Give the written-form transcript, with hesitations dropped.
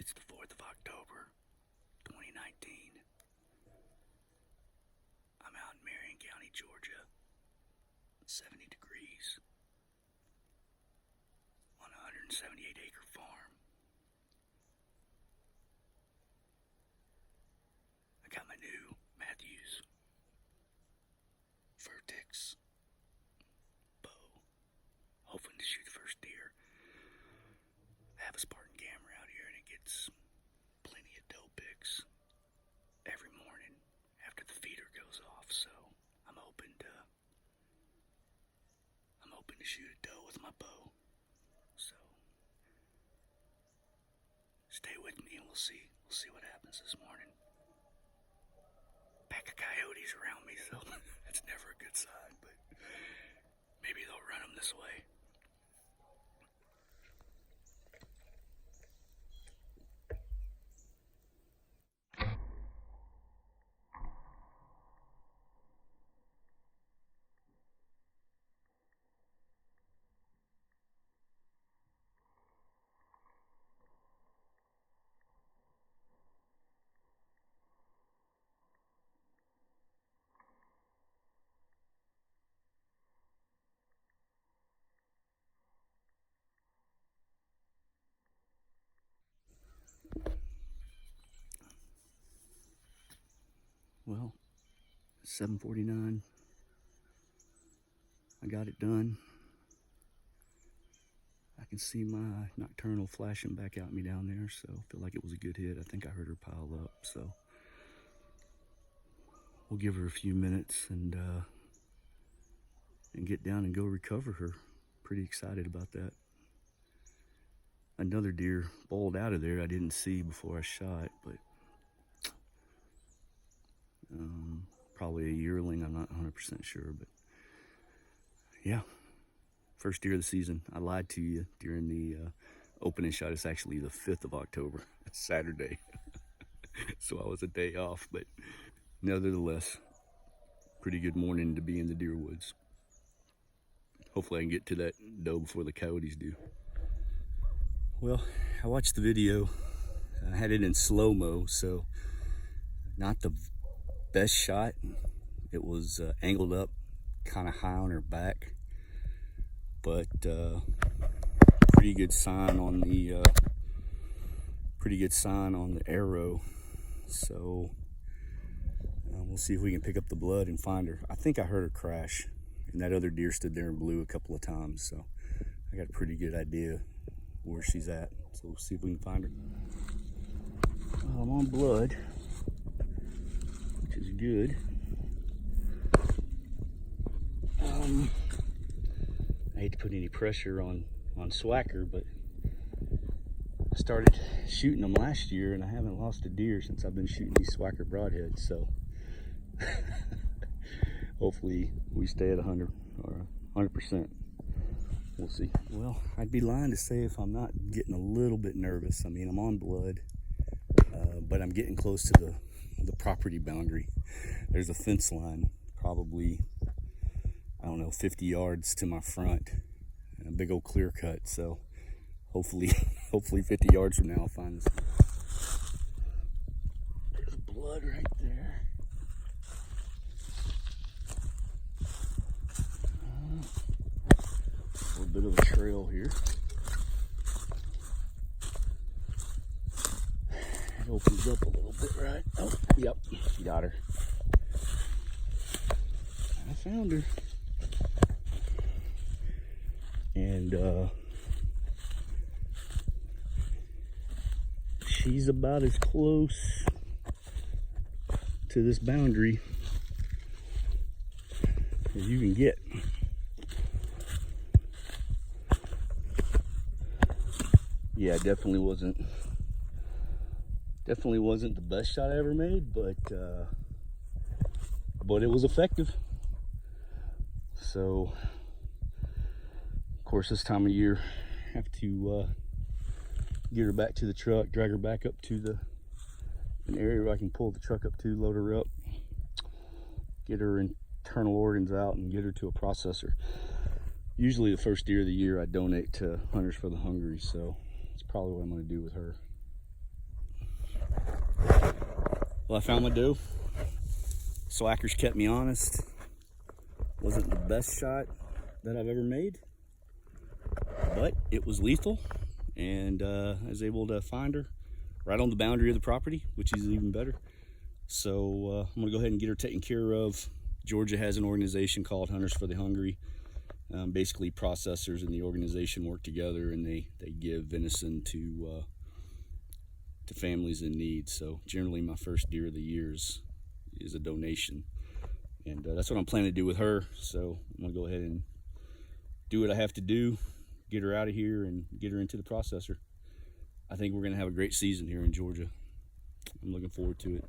It's the 4th of October, 2019. I'm out in Marion County, Georgia, 70 degrees, on a 178-acre farm. I got my new Matthews Vertex bow, hoping to shoot the first deer. I have a Spartan camera out here and it gets plenty of doe pics every morning after the feeder goes off, so I'm hoping to shoot a doe with my bow. So stay with me and we'll see what happens this morning. Pack of coyotes around me, so that's never a good sign, but maybe they'll run them this way. Well, 7:49. I got it done. I can see my nocturnal flashing back at me down there, so I feel like it was a good hit. I think I heard her pile up, so we'll give her a few minutes and get down and go recover her. Pretty excited about that. Another deer bowled out of there I didn't see before I shot, but probably a yearling. I'm not 100% sure, but yeah, first deer of the season. I lied to you during the opening shot. It's actually the 5th of October. It's Saturday. So I was a day off, but nevertheless, pretty good morning to be in the deer woods. Hopefully I can get to that doe before the coyotes do. Well, I watched the video. I had it in slow-mo, so not the best shot. It was angled up kind of high on her back, but pretty good sign on the arrow. So we'll see if we can pick up the blood and find her. I think I heard her crash, and that other deer stood there and blew a couple of times, so I got a pretty good idea where she's at. So we'll see if we can find her. Well, I'm on blood, which is good. I hate to put any pressure on Swacker, but I started shooting them last year and I haven't lost a deer since I've been shooting these Swacker broadheads, so hopefully we stay at 100 or 100%. We'll see. Well, I'd be lying to say if I'm not getting a little bit nervous. I mean, I'm on blood, but I'm getting close to the property boundary. There's a fence line, probably, I don't know, 50 yards to my front, and a big old clear cut. So hopefully 50 yards from now I'll find this. There's blood right there. A little bit of a trail here. It opens up a little bit, right? Oh, yep, got her. I found her. And she's about as close to this boundary as you can get. Yeah, definitely wasn't the best shot I ever made, but it was effective. So of course, this time of year, I have to get her back to the truck, drag her back up to an area where I can pull the truck up to, load her up, get her internal organs out, and get her to a processor. Usually the first deer of the year I donate to Hunters for the Hungry, so that's probably what I'm going to do with her. Well, I found my doe. Slackers kept me honest. Wasn't the best shot that I've ever made, but it was lethal, and I was able to find her right on the boundary of the property, which is even better. So I'm gonna go ahead and get her taken care of. Georgia has an organization called Hunters for the Hungry. Basically, processors in the organization work together, and they give venison to families in need. So generally, my first deer of the year is a donation, and that's what I'm planning to do with her. So I'm gonna go ahead and do what I have to do, get her out of here, and get her into the processor. I think we're gonna have a great season here in Georgia. I'm looking forward to it.